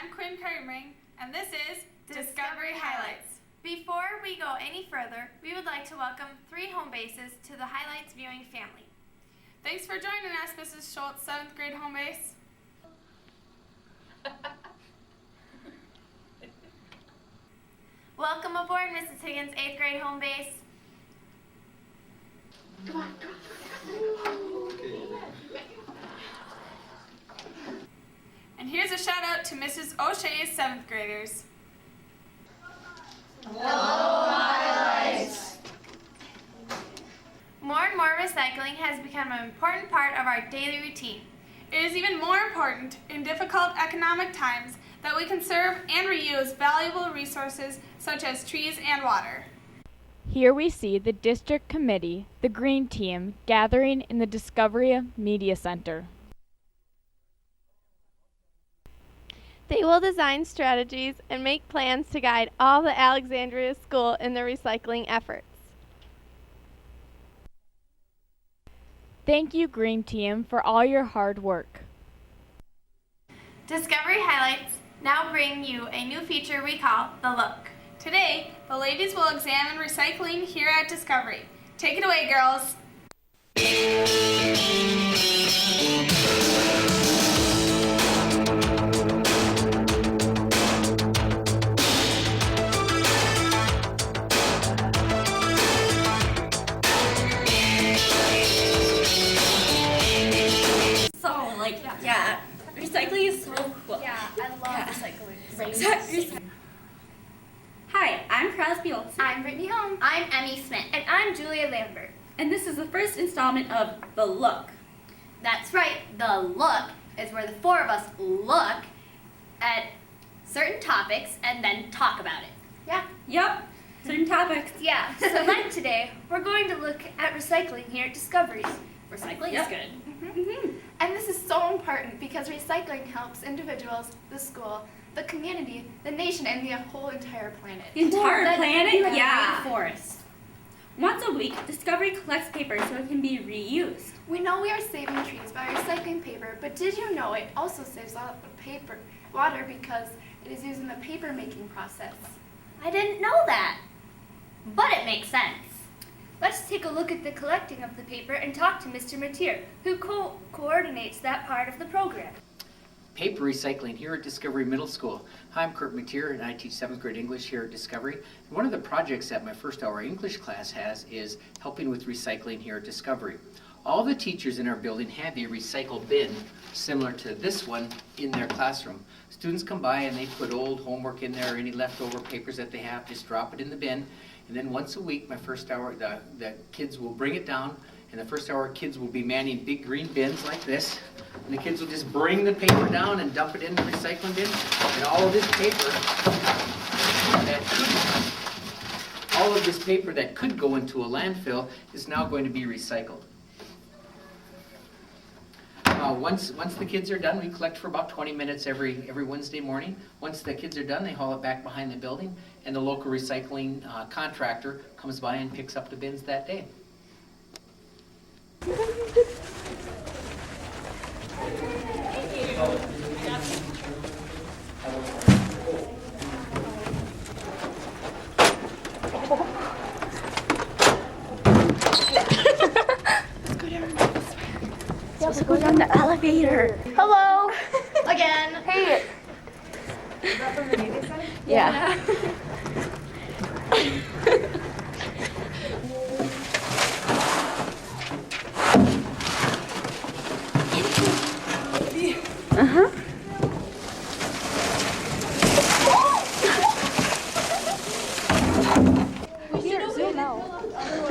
I'm Quinn Kermering, and this is Discovery Highlights. Before we go any further, we would like to welcome 3 home bases to the Highlights viewing family. Thanks for joining us, Mrs. Schultz, 7th grade home base. Welcome aboard, Mrs. Higgins, 8th grade home base. Come on. And here's a shout out to Mrs. O'Shea's 7th graders. Hello, Highlights. More and more recycling has become an important part of our daily routine. It is even more important in difficult economic times that we conserve and reuse valuable resources such as trees and water. Here we see the district committee, the Green Team, gathering in the Discovery Media Center. They will design strategies and make plans to guide all the Alexandria School in their recycling efforts. Thank you, Green Team, for all your hard work. Discovery Highlights now bring you a new feature we call The Look. Today, the ladies will examine recycling here at Discovery. Take it away, girls. Yeah, recycling is so cool. Yeah, I love recycling. Exactly. Hi, I'm Crosby Olson, I'm Brittany Holmes. I'm Emmy Smith. And I'm Julia Lambert. and this is the first installment of The Look. That's right, The Look is where the 4 of us look at certain topics and then talk about it. Yeah. Yup, certain topics. Yeah, so like today, we're going to look at recycling here at Discoveries. Recycling Yep. is good. And this is so important because recycling helps individuals, the school, the community, the nation, and the whole entire planet. The entire planet? Yeah. Forest. Once a week, Discovery collects paper so it can be reused. We know we are saving trees by recycling paper, but did you know it also saves a lot of water because it is used in the paper making process? I didn't know that, but it makes sense. Let's take a look at the collecting of the paper and talk to Mr. Mateer, who coordinates that part of the program. Paper recycling here at Discovery Middle School. Hi, I'm Kurt Mateer, and I teach 7th grade English here at Discovery. And one of the projects that my first hour English class has is helping with recycling here at Discovery. All the teachers in our building have a recycle bin similar to this one in their classroom. Students come by and they put old homework in there, any leftover papers that they have, just drop it in the bin. And then once a week, my first hour, the kids will bring it down, and the first hour kids will be manning big green bins like this. And the kids will just bring the paper down and dump it in the recycling bin. And all of this paper that could go into a landfill is now going to be recycled. Once the kids are done, we collect for about 20 minutes every Wednesday morning. Once the kids are done, they haul it back behind the building, and the local recycling contractor comes by and picks up the bins that day. Let's go down the elevator. Hello! Again. Hey! Yeah.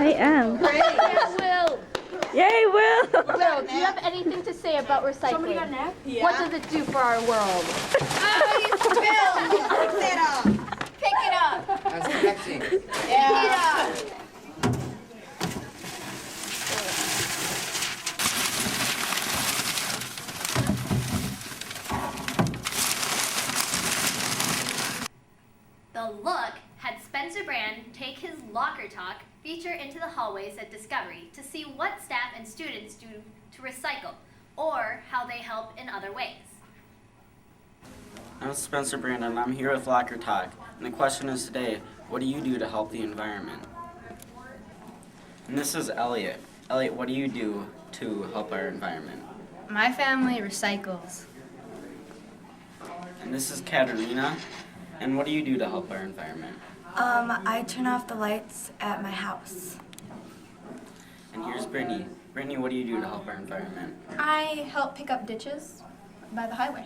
I am. Will! Yay, Will! Will, do you have anything to say about recycling? What does it do for our world? Pick it up. I was collecting. Pick it up. The Look had Spencer Brand take his Locker Talk feature into the hallways at Discovery to see what staff and students do to recycle or how they help in other ways. I'm Spencer Brandon. I'm here with Locker Talk. And the question is today, what do you do to help the environment? And this is Elliot. Elliot, what do you do to help our environment? My family recycles. And this is Katerina. And what do you do to help our environment? I turn off the lights at my house. And here's Brittany. Brittany, what do you do to help our environment? I help pick up ditches by the highway.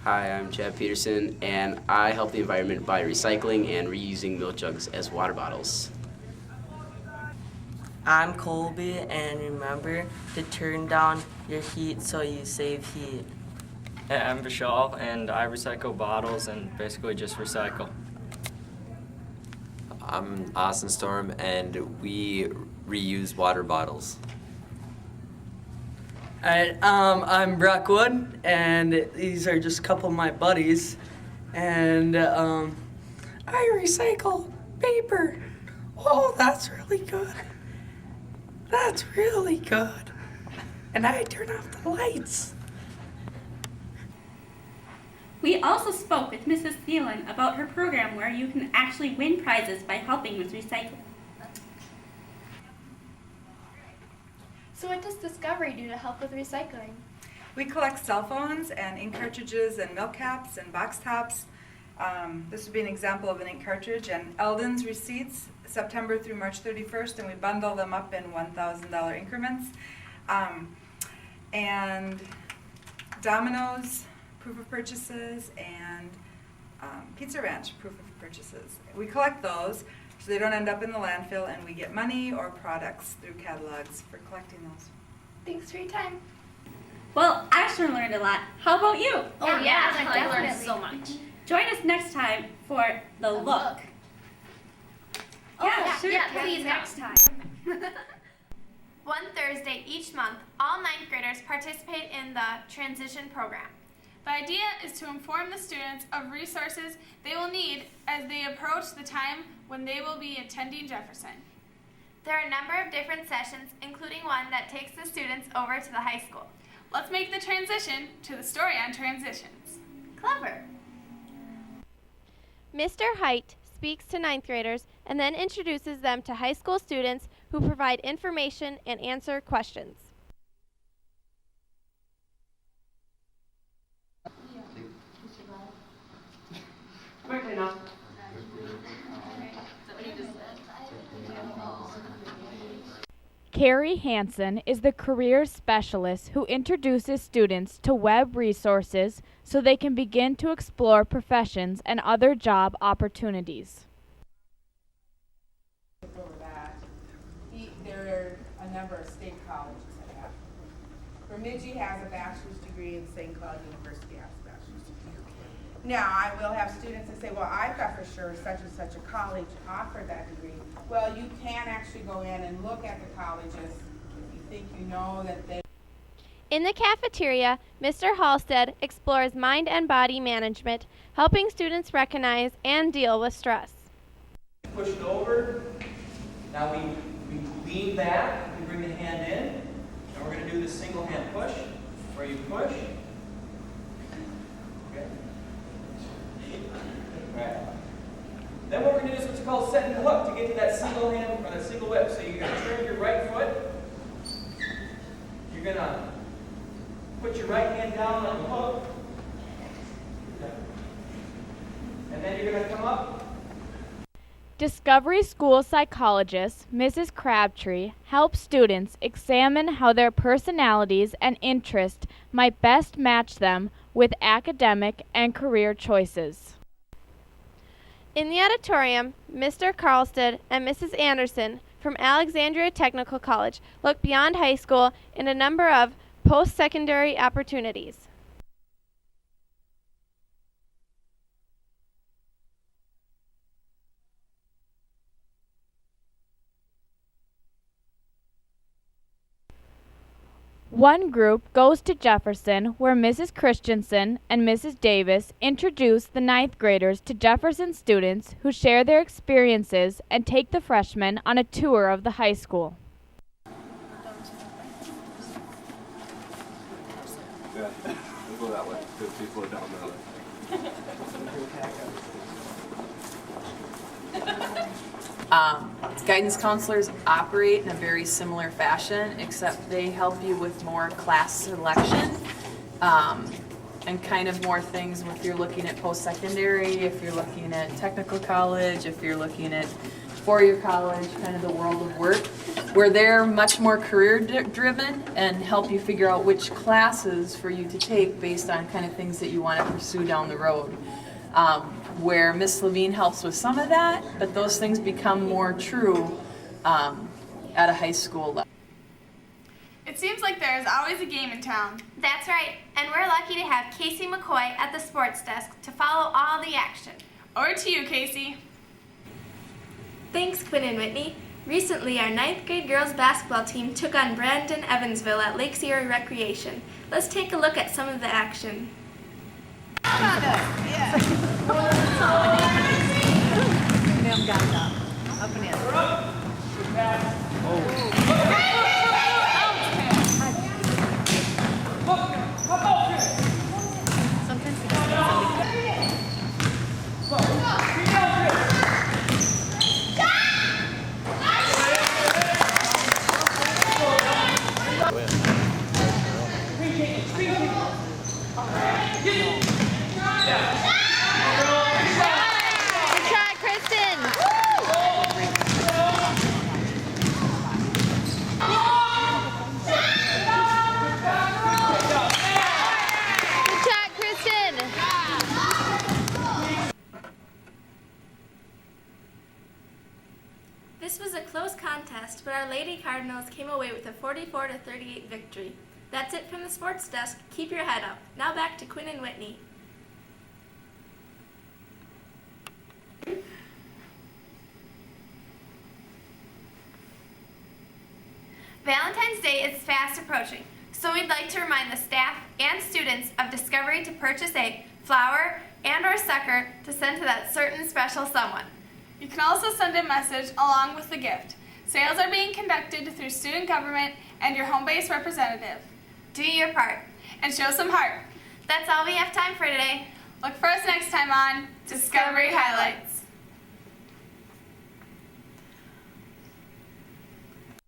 Hi, I'm Chad Peterson, and I help the environment by recycling and reusing milk jugs as water bottles. I'm Colby, and remember to turn down your heat so you save heat. Hey, I'm Vishal, and I recycle bottles and basically just recycle. I'm Austin Storm, and we reuse water bottles. Alright, I'm Brock Wood, and these are just a couple of my buddies, and I recycle paper. Oh, that's really good. That's really good. And I turn off the lights. We also spoke with Mrs. Thielen about her program where you can actually win prizes by helping with recycling. So what does Discovery do to help with recycling? We collect cell phones and ink cartridges and milk caps and box tops. This would be an example of an ink cartridge, and Eldon's receipts, September through March 31st, and we bundle them up in $1,000 increments. And Domino's proof of purchases and Pizza Ranch proof of purchases. We collect those so they don't end up in the landfill, and we get money or products through catalogs for collecting those. Thanks for your time. Well, I sure learned a lot. How about you? Oh yeah, I learned definitely. so much. Join us next time for The Look. Yeah, sure. yeah, please next time. One Thursday each month, all ninth graders participate in the Transition Program. The idea is to inform the students of resources they will need as they approach the time when they will be attending Jefferson. There are a number of different sessions, including one that takes the students over to the high school. Let's make the transition to the story on transitions. Clever. Mr. Height speaks to ninth graders and then introduces them to high school students who provide information and answer questions. Quickly now. Carrie Hansen is the career specialist who introduces students to web resources so they can begin to explore professions and other job opportunities. There are a number of state colleges that have. Bemidji has a bachelor's degree, and St. Cloud University has a bachelor's degree. Now, I will have students that say, well, I thought for sure such and such a college offered that degree. Well, you can actually go in and look at the colleges if you think you know that they. In the cafeteria, Mr. Halstead explores mind and body management, helping students recognize and deal with stress. Push it over. Now we lean back, we bring the hand in, and we're going to do the single hand push, where you push. Okay. Right. Then what we're going to do is what's called set and hook to get to that single hand or that single whip. So you're going to turn your right foot. You're going to put your right hand down on the hook. And then you're going to come up. Discovery School psychologist Mrs. Crabtree helps students examine how their personalities and interests might best match them with academic and career choices. In the auditorium, Mr. Carlstead and Mrs. Anderson from Alexandria Technical College look beyond high school in a number of post-secondary opportunities. One group goes to Jefferson, where Mrs. Christensen and Mrs. Davis introduce the ninth graders to Jefferson students who share their experiences and take the freshmen on a tour of the high school. Yeah, we'll go that way. 50 foot down that way. Guidance counselors operate in a very similar fashion, except they help you with more class selection and kind of more things if you're looking at post-secondary, if you're looking at technical college, if you're looking at four-year college, kind of the world of work, where they're much more career-driven and help you figure out which classes for you to take based on kind of things that you want to pursue down the road. Where Miss Levine helps with some of that, but those things become more true at a high school level. It seems like there is always a game in town. That's right, and we're lucky to have Casey McCoy at the sports desk to follow all the action. Over to you, Casey. Thanks, Quinn and Whitney. Recently, our 9th grade girls basketball team took on Brandon Evansville at Lakes Erie Recreation. Let's take a look at some of the action. This was a close contest, but our Lady Cardinals came away with a 44-38 victory. That's it from the sports desk. Keep your head up. Now back to Quinn and Whitney. Valentine's Day is fast approaching, so we'd like to remind the staff and students of Discovery to purchase a flower and/or sucker to send to that certain special someone. You can also send a message along with the gift. Sales are being conducted through student government and your home-based representative. Do your part. And show some heart. That's all we have time for today. Look for us next time on Discovery Highlights.